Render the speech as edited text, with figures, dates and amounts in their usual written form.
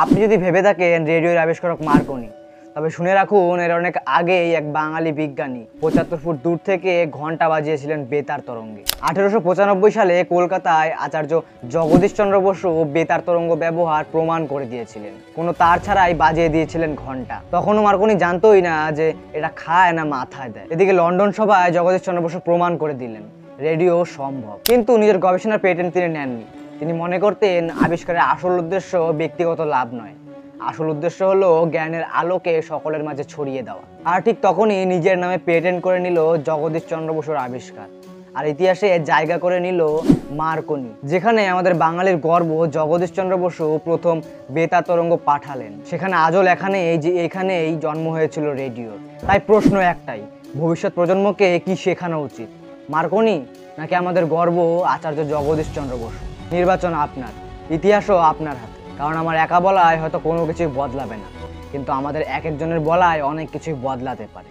আপনি যদি ভেবে থাকেন রেডিওর আবিষ্কারক মার্কনি, তবে শুনে রাখুন এর অনেক আগেই এক বাঙালি বিজ্ঞানী ৭৫ ফুট দূর থেকে ঘন্টা বাজিয়েছিলেন বেতার তরঙ্গে। ১৮৯৫ সালে কলকাতায় আচার্য জগদীশচন্দ্র বসু বেতার তরঙ্গ ব্যবহার প্রমাণ করে দিয়েছিলেন। কোনো তার ছাড়াই বাজিয়ে দিয়েছিলেন ঘন্টা। তখনও মার্কনি জানতোই না যে এটা খায় না মাথায় দেয়। এদিকে লন্ডন সভায় জগদীশচন্দ্র বসু প্রমাণ করে দিলেন রেডিও সম্ভব, কিন্তু নিজের গবেষণার পেটেন্ট তিনি নেননি। তিনি মনে করতেন আবিষ্কারের আসল উদ্দেশ্য ব্যক্তিগত লাভ নয়, আসল উদ্দেশ্য হলো জ্ঞানের আলোকে সকলের মাঝে ছড়িয়ে দেওয়া। আর ঠিক তখনই নিজের নামে পেটেন্ট করে নিল জগদীশচন্দ্র বসুর আবিষ্কার, আর ইতিহাসে জায়গা করে নিল মার্কনি। যেখানে আমাদের বাঙালির গর্ব জগদীশচন্দ্র বসু প্রথম বেতার তরঙ্গ পাঠালেন, সেখানে আজও লেখা নেই যে এখানেই জন্ম হয়েছিল রেডিওর। তাই প্রশ্ন একটাই, ভবিষ্যৎ প্রজন্মকে কি শেখানো উচিত, মার্কনি নাকি আমাদের গর্ব আচার্য জগদীশচন্দ্র বসু? নির্বাচন আপনার, ইতিহাসও আপনার হাতে। কারণ আমার একা বলায় হয়তো কোনো কিছুই বদলাবে না, কিন্তু আমাদের এক একজনের বলায় অনেক কিছুই বদলাতে পারে।